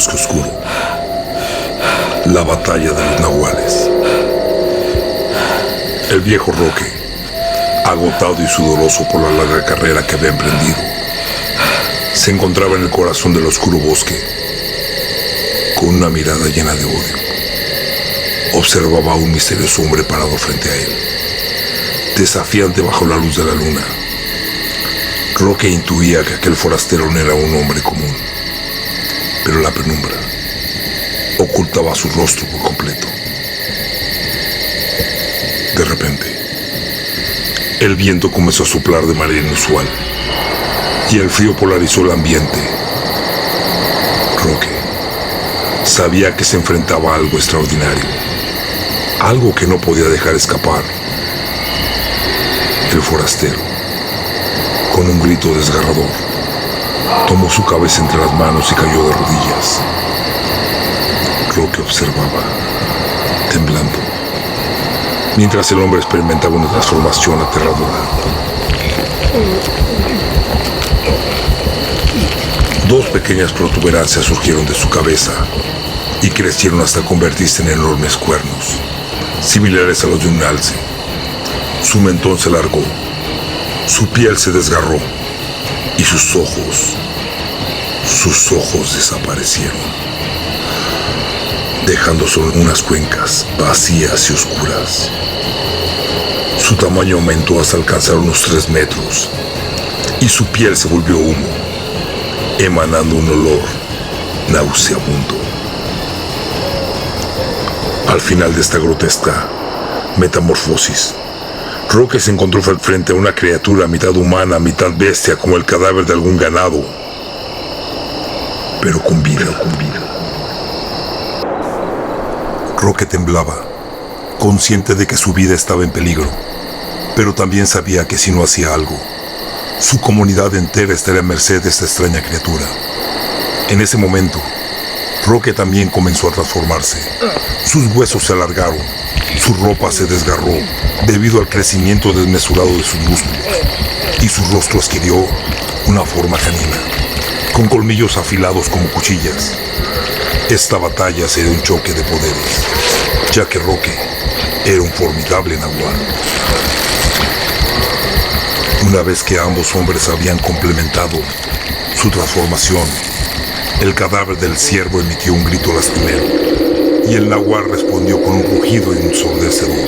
bosque oscuro. La batalla de los nahuales. El viejo Roque, agotado y sudoroso por la larga carrera que había emprendido, se encontraba en el corazón del oscuro bosque, con una mirada llena de odio. Observaba a un misterioso hombre parado frente a él, desafiante bajo la luz de la luna. Roque intuía que aquel forastero no era un hombre común, pero la penumbra ocultaba su rostro por completo. De repente, el viento comenzó a soplar de manera inusual y el frío polarizó el ambiente. Roque sabía que se enfrentaba a algo extraordinario, algo que no podía dejar escapar. El forastero, con un grito desgarrador, tomó su cabeza entre las manos y cayó de rodillas. Roque observaba, temblando, mientras el hombre experimentaba una transformación aterradora. Dos pequeñas protuberancias surgieron de su cabeza y crecieron hasta convertirse en enormes cuernos, similares a los de un alce. Su mentón se alargó, su piel se desgarró y sus ojos desaparecieron, dejando solo unas cuencas vacías y oscuras. Su tamaño aumentó hasta alcanzar unos 3 metros y su piel se volvió humo, emanando un olor nauseabundo. Al final de esta grotesca metamorfosis, Roque se encontró frente a una criatura mitad humana, mitad bestia, como el cadáver de algún ganado, pero con vida. Roque temblaba, consciente de que su vida estaba en peligro, pero también sabía que si no hacía algo, su comunidad entera estaría a merced de esta extraña criatura. En ese momento, Roque también comenzó a transformarse. Sus huesos se alargaron, su ropa se desgarró debido al crecimiento desmesurado de sus músculos, y su rostro adquirió una forma canina, con colmillos afilados como cuchillas. Esta batalla sería un choque de poderes, ya que Roque era un formidable nahual. Una vez que ambos hombres habían complementado su transformación, el cadáver del ciervo emitió un grito lastimero, y el nahual respondió con un rugido ensordecedor,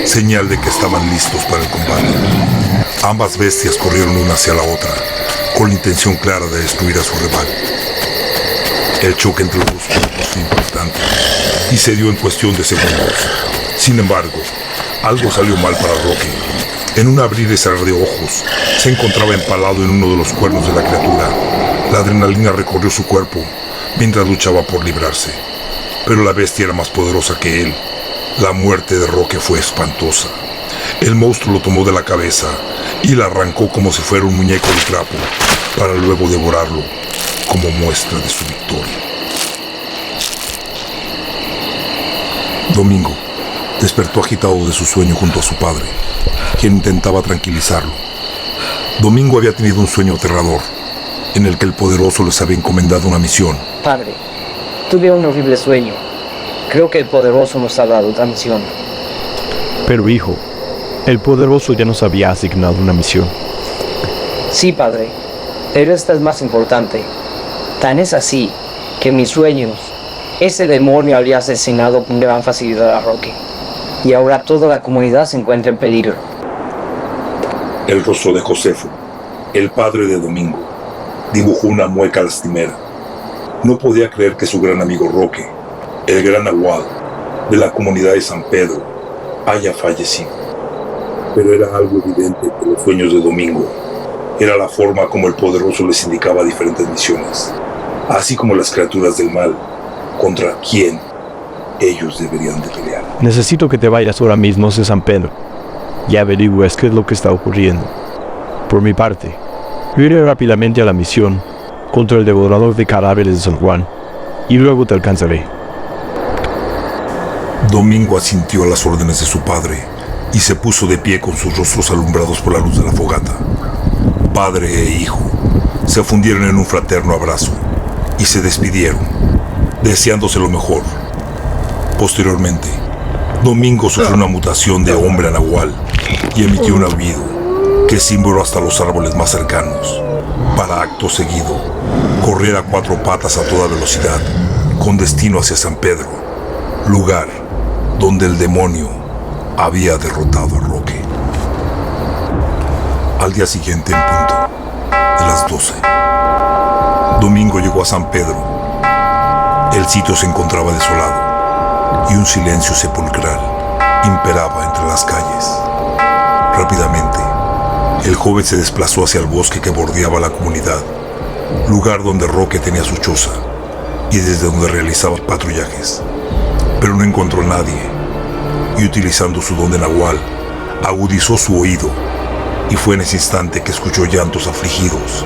señal de que estaban listos para el combate. Ambas bestias corrieron una hacia la otra, con la intención clara de destruir a su rival. El choque entre los dos cuerpos fue importante y se dio en cuestión de segundos. Sin embargo, algo salió mal para Roque. En un abrir y cerrar de ojos, se encontraba empalado en uno de los cuernos de la criatura. La adrenalina recorrió su cuerpo mientras luchaba por librarse, pero la bestia era más poderosa que él. La muerte de Roque fue espantosa. El monstruo lo tomó de la cabeza y la arrancó como si fuera un muñeco de trapo, para luego devorarlo como muestra de su victoria. Domingo despertó agitado de su sueño junto a su padre, quien intentaba tranquilizarlo. Domingo había tenido un sueño aterrador, en el que el poderoso les había encomendado una misión. Padre, tuve un horrible sueño. Creo que el poderoso nos ha dado otra misión. Pero hijo, el poderoso ya nos había asignado una misión. Sí, padre, pero esta es más importante. Tan es así que en mis sueños, ese demonio había asesinado con gran facilidad a Roque. Y ahora toda la comunidad se encuentra en peligro. El rostro de Josefo, el padre de Domingo, dibujó una mueca lastimera. No podía creer que su gran amigo Roque, el gran nahual de la comunidad de San Pedro, haya fallecido. Pero era algo evidente que los sueños de Domingo era la forma como el poderoso les indicaba diferentes misiones, así como las criaturas del mal contra quien ellos deberían de pelear. Necesito que te vayas ahora mismo a San Pedro y averigües qué es lo que está ocurriendo. Por mi parte, yo iré rápidamente a la misión contra el devorador de cadáveres de San Juan y luego te alcanzaré. Domingo asintió a las órdenes de su padre y se puso de pie con sus rostros alumbrados por la luz de la fogata. Padre e hijo se fundieron en un fraterno abrazo y se despidieron, deseándose lo mejor. Posteriormente, Domingo sufrió una mutación de hombre a nahual y emitió un aullido que cimbró hasta los árboles más cercanos, para acto seguido correr a 4 patas a toda velocidad con destino hacia San Pedro, lugar donde el demonio había derrotado a Roque. Al día siguiente, en punto de las 12, Domingo llegó a San Pedro. El sitio se encontraba desolado y un silencio sepulcral imperaba entre las calles. Rápidamente, el joven se desplazó hacia el bosque que bordeaba la comunidad, lugar donde Roque tenía su choza y desde donde realizaba patrullajes. Pero no encontró a nadie y, utilizando su don de nahual, agudizó su oído, y fue en ese instante que escuchó llantos afligidos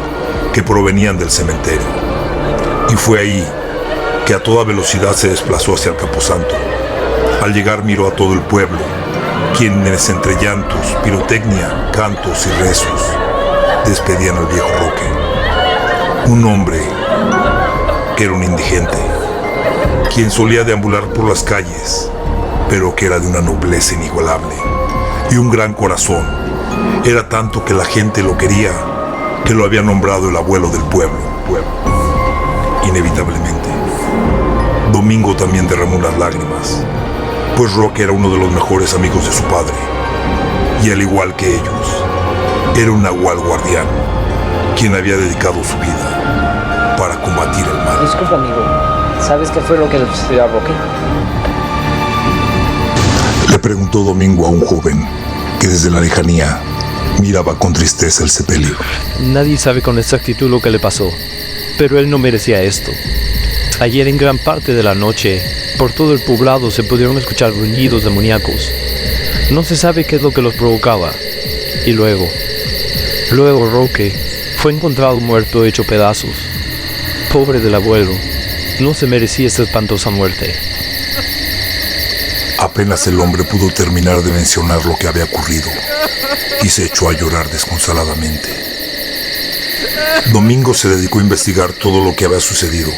que provenían del cementerio. Y fue ahí que a toda velocidad se desplazó hacia el camposanto. Al llegar miró a todo el pueblo, quienes entre llantos, pirotecnia, cantos y rezos despedían al viejo Roque, un hombre que era un indigente, quien solía deambular por las calles, pero que era de una nobleza inigualable y un gran corazón. Era tanto que la gente lo quería, que lo había nombrado el abuelo del pueblo. Inevitablemente, Domingo también derramó unas lágrimas, pues Roque era uno de los mejores amigos de su padre, y al igual que ellos, era un nahual guardián, quien había dedicado su vida para combatir el mal. Disculpa, amigo, ¿sabes qué fue lo que le sucedió a Roque? Le preguntó Domingo a un joven que desde la lejanía miraba con tristeza el sepelio. Nadie sabe con exactitud lo que le pasó, pero él no merecía esto. Ayer en gran parte de la noche, por todo el poblado se pudieron escuchar gruñidos demoníacos. No se sabe qué es lo que los provocaba. Y luego Roque fue encontrado muerto, hecho pedazos. Pobre del abuelo, no se merecía esta espantosa muerte. Apenas el hombre pudo terminar de mencionar lo que había ocurrido y se echó a llorar desconsoladamente. Domingo se dedicó a investigar todo lo que había sucedido.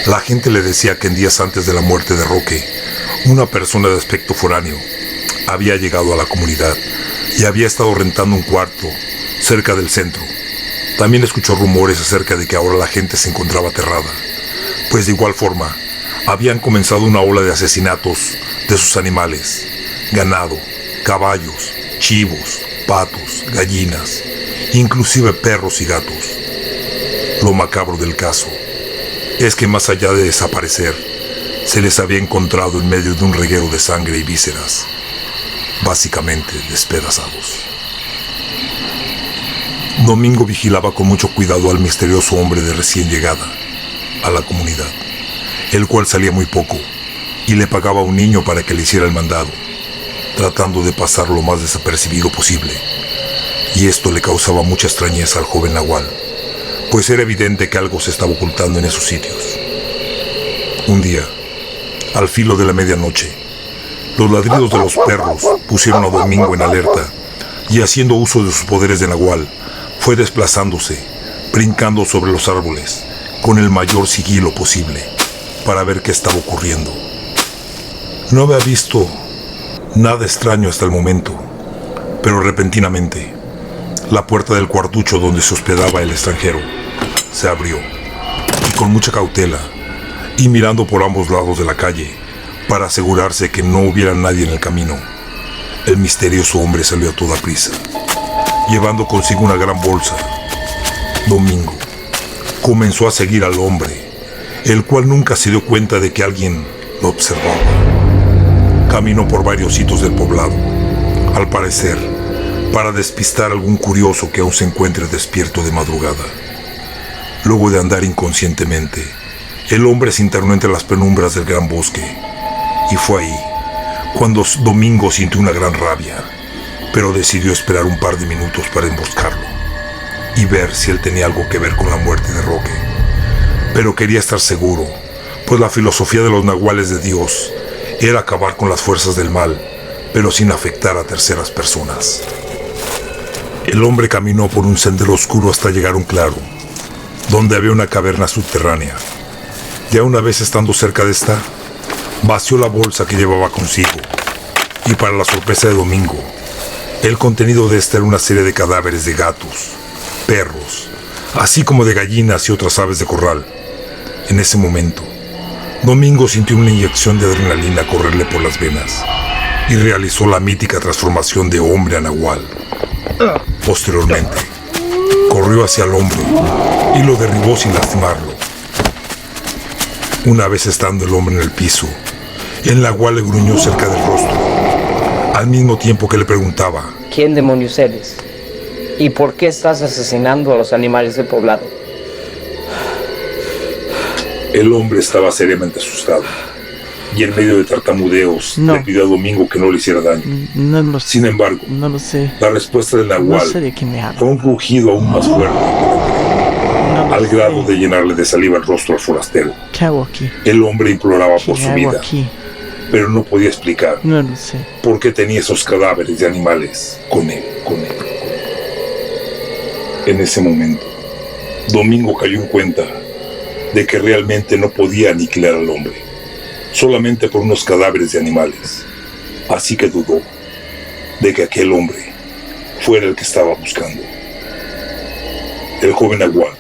La gente le decía que en días antes de la muerte de Roque, una persona de aspecto foráneo había llegado a la comunidad y había estado rentando un cuarto cerca del centro. También escuchó rumores acerca de que ahora la gente se encontraba aterrada, pues de igual forma habían comenzado una ola de asesinatos de sus animales, ganado, caballos, chivos, patos, gallinas, inclusive perros y gatos. Lo macabro del caso es que más allá de desaparecer, se les había encontrado en medio de un reguero de sangre y vísceras, básicamente despedazados. Domingo vigilaba con mucho cuidado al misterioso hombre de recién llegada a la comunidad, el cual salía muy poco y le pagaba a un niño para que le hiciera el mandado, tratando de pasar lo más desapercibido posible. Y esto le causaba mucha extrañeza al joven nahual, pues era evidente que algo se estaba ocultando en esos sitios. Un día, al filo de la medianoche, los ladridos de los perros pusieron a Domingo en alerta y, haciendo uso de sus poderes de nahual, fue desplazándose, brincando sobre los árboles con el mayor sigilo posible para ver qué estaba ocurriendo. No había visto nada extraño hasta el momento, pero repentinamente la puerta del cuartucho donde se hospedaba el extranjero se abrió, y con mucha cautela y mirando por ambos lados de la calle para asegurarse que no hubiera nadie en el camino, el misterioso hombre salió a toda prisa, llevando consigo una gran bolsa. Domingo comenzó a seguir al hombre, el cual nunca se dio cuenta de que alguien lo observaba. Caminó por varios sitios del poblado, al parecer para despistar a algún curioso que aún se encuentre despierto de madrugada. Luego de andar inconscientemente, el hombre se internó entre las penumbras del gran bosque, y fue ahí cuando Domingo sintió una gran rabia, pero decidió esperar un par de minutos para emboscarlo y ver si él tenía algo que ver con la muerte de Roque. Pero quería estar seguro, pues la filosofía de los nahuales de Dios era acabar con las fuerzas del mal, pero sin afectar a terceras personas. El hombre caminó por un sendero oscuro hasta llegar a un claro, donde había una caverna subterránea, Ya una vez estando cerca de esta, vació la bolsa que llevaba consigo, y para la sorpresa de Domingo, el contenido de esta era una serie de cadáveres de gatos, perros, así como de gallinas y otras aves de corral. En ese momento, Domingo sintió una inyección de adrenalina correrle por las venas y realizó la mítica transformación de hombre a nahual. Posteriormente, corrió hacia el hombre y lo derribó sin lastimarlo. Una vez estando el hombre en el piso, el nahual le gruñó cerca del rostro, al mismo tiempo que le preguntaba: ¿quién demonios eres? ¿Y por qué estás asesinando a los animales del poblado? El hombre estaba seriamente asustado y en medio de tartamudeos le pidió a Domingo que no le hiciera daño. No lo sé. Sin embargo, No lo sé. la respuesta del No nahual sé de quién me habla. fue un rugido aún más fuerte, No lo al sé. grado de llenarle de saliva el rostro al forastero. ¿Qué hago aquí? El hombre imploraba por ¿Qué su hago vida, aquí? pero no podía explicar No lo sé. por qué tenía esos cadáveres de animales con él. En ese momento, Domingo cayó en cuenta de que realmente no podía aniquilar al hombre, solamente por unos cadáveres de animales. Así que dudó de que aquel hombre fuera el que estaba buscando. El joven nahual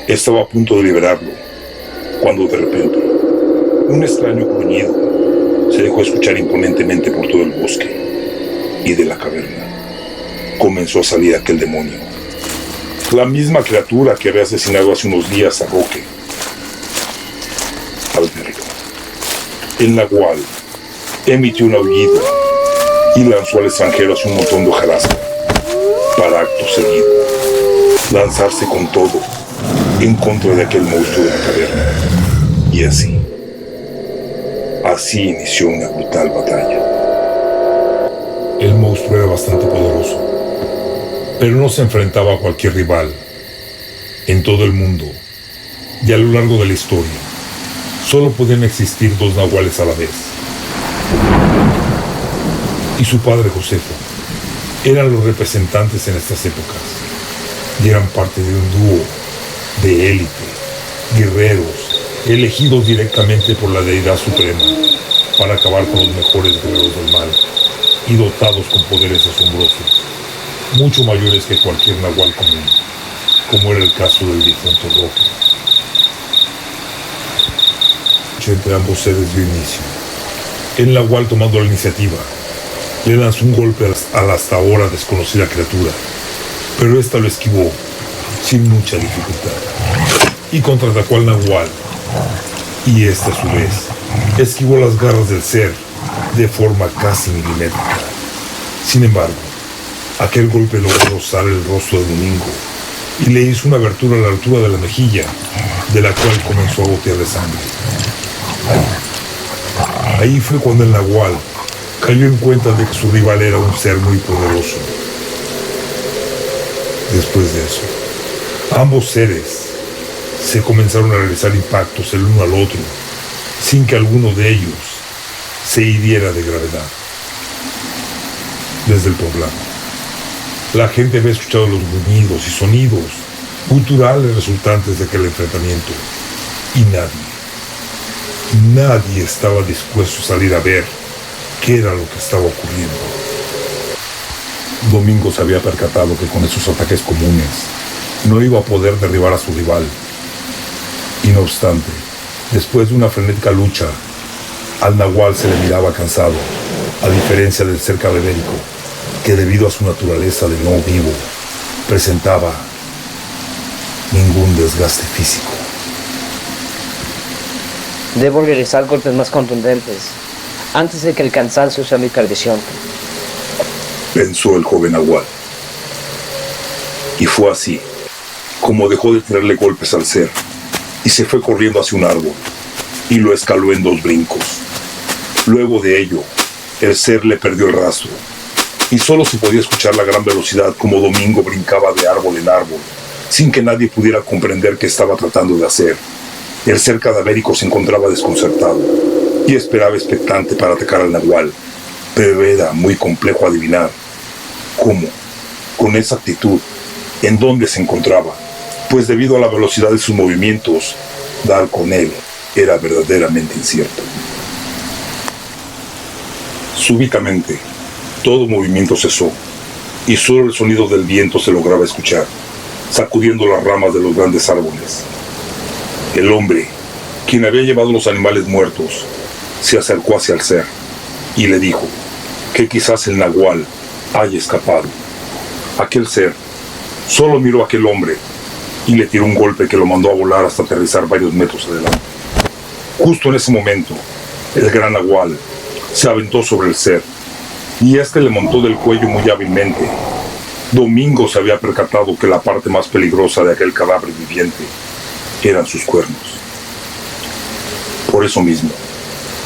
estaba a punto de liberarlo, cuando de repente, un extraño gruñido se dejó escuchar imponentemente por todo el bosque, y de la caverna comenzó a salir aquel demonio. La misma criatura que había asesinado hace unos días a Roque. Al verlo, el nahual emitió un aullido y lanzó al extranjero hacia un montón de hojarasca, para acto seguido lanzarse con todo en contra de aquel monstruo de la caverna. Y así inició una brutal batalla. El monstruo era bastante poderoso, pero no se enfrentaba a cualquier rival. En todo el mundo y a lo largo de la historia, solo podían existir dos nahuales a la vez. Y su padre Josefo eran los representantes en estas épocas, y eran parte de un dúo de élite, guerreros, elegidos directamente por la deidad suprema para acabar con los mejores guerreros del mal, y dotados con poderes asombrosos, mucho mayores que cualquier nahual común, como era el caso del difunto Roque. Entre ambos seres dio inicio. El nahual, tomando la iniciativa, le lanzó un golpe a la hasta ahora desconocida criatura, pero esta lo esquivó sin mucha dificultad y contraatacó al nahual, y este a su vez esquivó las garras del ser de forma casi milimétrica. Sin embargo, aquel golpe logró rozar el rostro de Domingo y le hizo una abertura a la altura de la mejilla, de la cual comenzó a gotear de sangre. Ahí fue cuando el nahual cayó en cuenta de que su rival era un ser muy poderoso. Después de eso, ambos seres se comenzaron a realizar impactos el uno al otro, sin que alguno de ellos se hiriera de gravedad. Desde el poblado, la gente había escuchado los gruñidos y sonidos guturales resultantes de aquel enfrentamiento, y nadie estaba dispuesto a salir a ver qué era lo que estaba ocurriendo. Domingo se había percatado que con esos ataques comunes no iba a poder derribar a su rival. Y no obstante, después de una frenética lucha, al nahual se le miraba cansado, a diferencia del ser cadavérico, que debido a su naturaleza de no vivo, presentaba ningún desgaste físico. Debo realizar golpes más contundentes antes de que el cansancio sea mi perdición, pensó el joven nahual. Y fue así como dejó de tirarle golpes al ser y se fue corriendo hacia un árbol y lo escaló en 2 brincos. Luego de ello, el ser le perdió el rastro y solo se podía escuchar la gran velocidad como Domingo brincaba de árbol en árbol, sin que nadie pudiera comprender qué estaba tratando de hacer. El ser cadavérico se encontraba desconcertado y esperaba expectante para atacar al nahual, pero era muy complejo adivinar cómo, con exactitud, en dónde se encontraba, pues debido a la velocidad de sus movimientos, dar con él era verdaderamente incierto. Súbitamente, todo movimiento cesó, y solo el sonido del viento se lograba escuchar, sacudiendo las ramas de los grandes árboles. El hombre, quien había llevado los animales muertos, se acercó hacia el ser y le dijo que quizás el nahual haya escapado. Aquel ser solo miró a aquel hombre y le tiró un golpe que lo mandó a volar hasta aterrizar varios metros adelante. Justo en ese momento, el gran nahual se aventó sobre el ser y este le montó del cuello muy hábilmente. Domingo se había percatado que la parte más peligrosa de aquel cadáver viviente eran sus cuernos. Por eso mismo,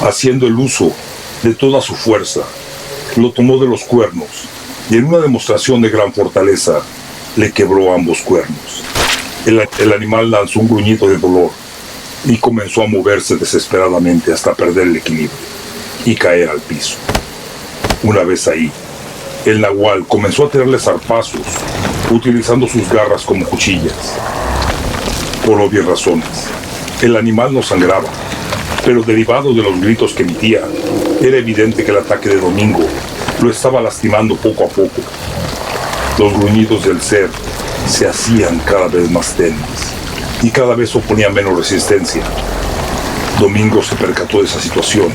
haciendo el uso de toda su fuerza, lo tomó de los cuernos y en una demostración de gran fortaleza le quebró ambos cuernos. El animal lanzó un gruñido de dolor y comenzó a moverse desesperadamente hasta perder el equilibrio y caer al piso. Una vez ahí, el nahual comenzó a tirarle zarpazos, utilizando sus garras como cuchillas. Por obvias razones, el animal no sangraba, pero derivado de los gritos que emitía, era evidente que el ataque de Domingo lo estaba lastimando poco a poco. Los gruñidos del ser se hacían cada vez más tenues y cada vez oponía menos resistencia. Domingo se percató de esa situación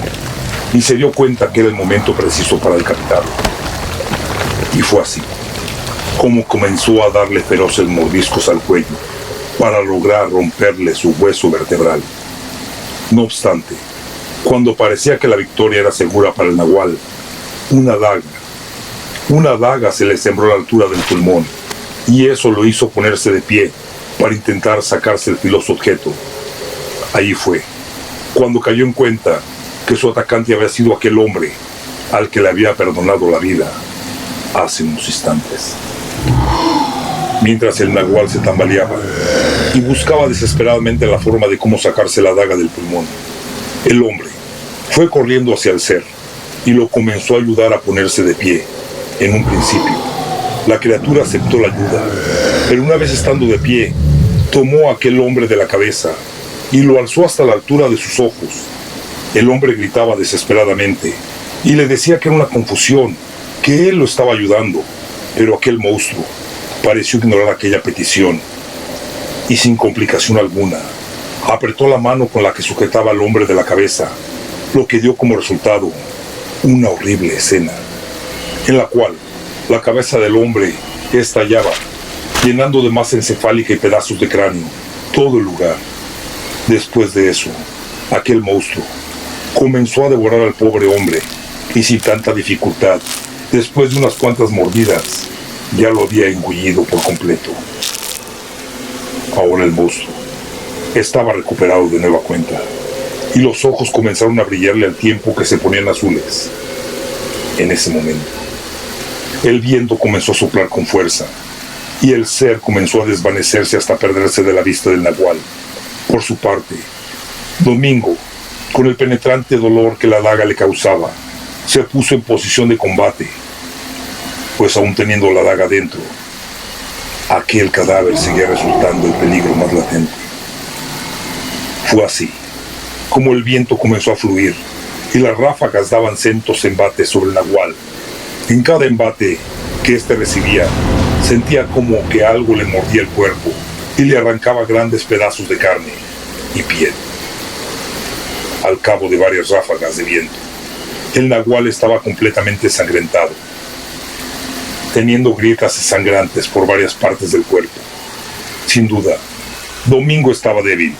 y se dio cuenta que era el momento preciso para decapitarlo. Y fue así como comenzó a darle feroces mordiscos al cuello para lograr romperle su hueso vertebral. No obstante, cuando parecía que la victoria era segura para el nahual, una daga se le sembró a la altura del pulmón, y eso lo hizo ponerse de pie para intentar sacarse el filoso objeto. Ahí fue cuando cayó en cuenta que su atacante había sido aquel hombre al que le había perdonado la vida hace unos instantes. Mientras el nahual se tambaleaba y buscaba desesperadamente la forma de cómo sacarse la daga del pulmón, el hombre fue corriendo hacia el ser y lo comenzó a ayudar a ponerse de pie. En un principio, la criatura aceptó la ayuda, pero una vez estando de pie, tomó a aquel hombre de la cabeza y lo alzó hasta la altura de sus ojos. El hombre gritaba desesperadamente y le decía que era una confusión, que él lo estaba ayudando, pero aquel monstruo pareció ignorar aquella petición y sin complicación alguna apretó la mano con la que sujetaba al hombre de la cabeza, lo que dio como resultado una horrible escena, en la cual la cabeza del hombre estallaba, llenando de masa encefálica y pedazos de cráneo todo el lugar. Después de eso, aquel monstruo comenzó a devorar al pobre hombre, y sin tanta dificultad, después de unas cuantas mordidas, ya lo había engullido por completo. Ahora el monstruo estaba recuperado de nueva cuenta, y los ojos comenzaron a brillarle al tiempo que se ponían azules. En ese momento, el viento comenzó a soplar con fuerza, y el ser comenzó a desvanecerse hasta perderse de la vista del nahual. Por su parte, Domingo, con el penetrante dolor que la daga le causaba, se puso en posición de combate, pues aún teniendo la daga dentro, aquel cadáver seguía resultando el peligro más latente. Fue así como el viento comenzó a fluir y las ráfagas daban centos embates sobre el nahual. En cada embate que éste recibía, sentía como que algo le mordía el cuerpo y le arrancaba grandes pedazos de carne y piel. Al cabo de varias ráfagas de viento, el nahual estaba completamente ensangrentado, teniendo grietas sangrantes por varias partes del cuerpo. Sin duda, Domingo estaba débil,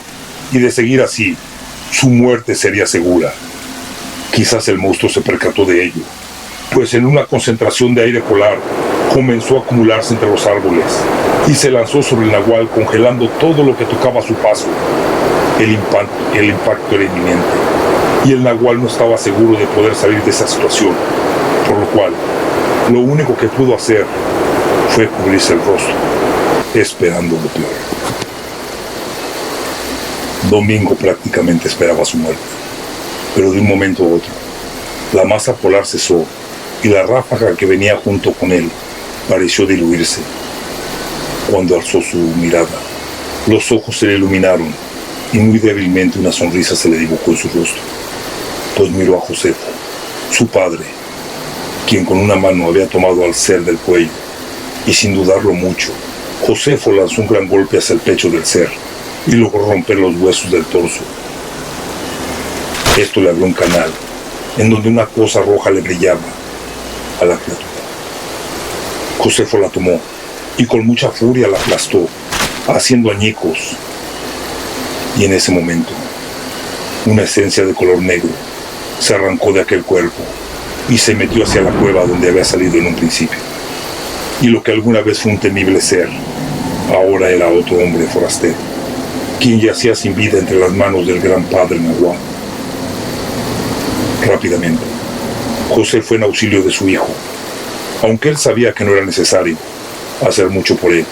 y de seguir así, su muerte sería segura. Quizás el monstruo se percató de ello, pues en una concentración de aire polar comenzó a acumularse entre los árboles y se lanzó sobre el nahual, congelando todo lo que tocaba a su paso. El impacto era inminente y el nahual no estaba seguro de poder salir de esa situación, por lo cual lo único que pudo hacer fue cubrirse el rostro, esperando lo peor. Domingo prácticamente esperaba su muerte, pero de un momento a otro, la masa polar cesó y la ráfaga que venía junto con él pareció diluirse. Cuando alzó su mirada, los ojos se le iluminaron y muy débilmente una sonrisa se le dibujó en su rostro, pues miró a Josefo, su padre, quien con una mano había tomado al ser del cuello, y sin dudarlo mucho, Josefo lanzó un gran golpe hacia el pecho del ser y logró romper los huesos del torso. Esto le abrió un canal, en donde una cosa roja le brillaba a la criatura. Josefo la tomó y con mucha furia la aplastó, haciendo añicos. Y en ese momento, una esencia de color negro se arrancó de aquel cuerpo y se metió hacia la cueva donde había salido en un principio. Y lo que alguna vez fue un temible ser, ahora era otro hombre forastero, quien yacía sin vida entre las manos del gran padre Nahual. Rápidamente, José fue en auxilio de su hijo, aunque él sabía que no era necesario hacer mucho por él,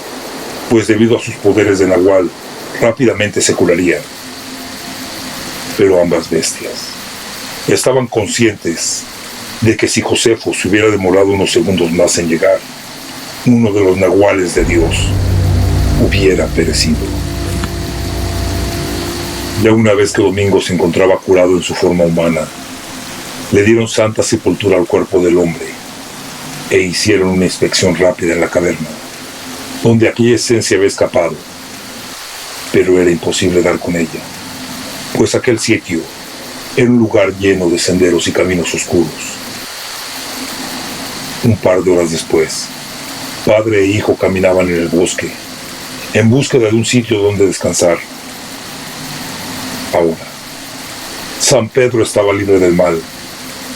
pues debido a sus poderes de Nahual, rápidamente se curarían. Pero ambas bestias estaban conscientes de que si Josefo se hubiera demorado unos segundos más en llegar, uno de los nahuales de Dios hubiera perecido. Ya una vez que Domingo se encontraba curado en su forma humana, le dieron santa sepultura al cuerpo del hombre e hicieron una inspección rápida en la caverna, donde aquella esencia había escapado, pero era imposible dar con ella, pues aquel sitio era un lugar lleno de senderos y caminos oscuros. Un par de horas después, padre e hijo caminaban en el bosque, en búsqueda de un sitio donde descansar. Ahora, San Pedro estaba libre del mal,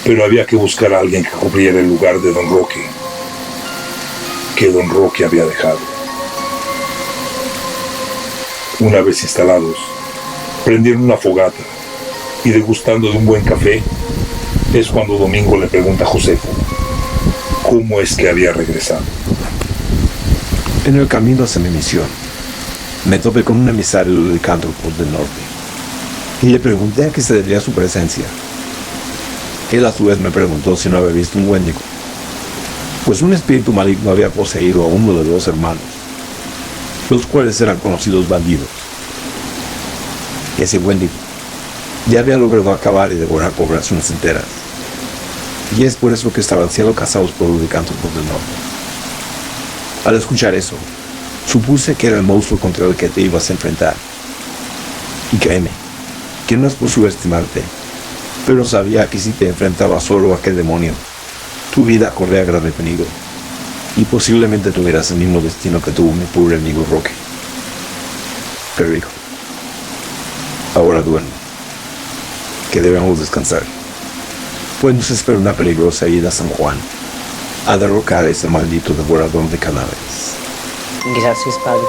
pero había que buscar a alguien que cubriera el lugar de Don Roque, que Don Roque había dejado. Una vez instalados, prendieron una fogata y degustando de un buen café, es cuando Domingo le pregunta a Josefo cómo es que había regresado. En el camino hacia mi misión, me topé con un emisario del licántropos del norte y le pregunté a qué se debía su presencia. Él a su vez me preguntó si no había visto un Wendigo, pues un espíritu maligno había poseído a uno de los hermanos, los cuales eran conocidos bandidos. Ese Wendigo ya había logrado acabar y devorar poblaciones enteras, y es por eso que estaban siendo cazados por los licántropos del norte. Al escuchar eso, supuse que era el monstruo contra el que te ibas a enfrentar. Y créeme, que no es por subestimarte, pero sabía que si te enfrentabas solo a aquel demonio, tu vida corría grave peligro, y posiblemente tuvieras el mismo destino que tuvo mi pobre amigo Roque. Pero hijo, ahora duerme, que debemos descansar, pues nos espera una peligrosa ida a San Juan, a derrocar a ese maldito devorador de cadáveres. Gracias, padre.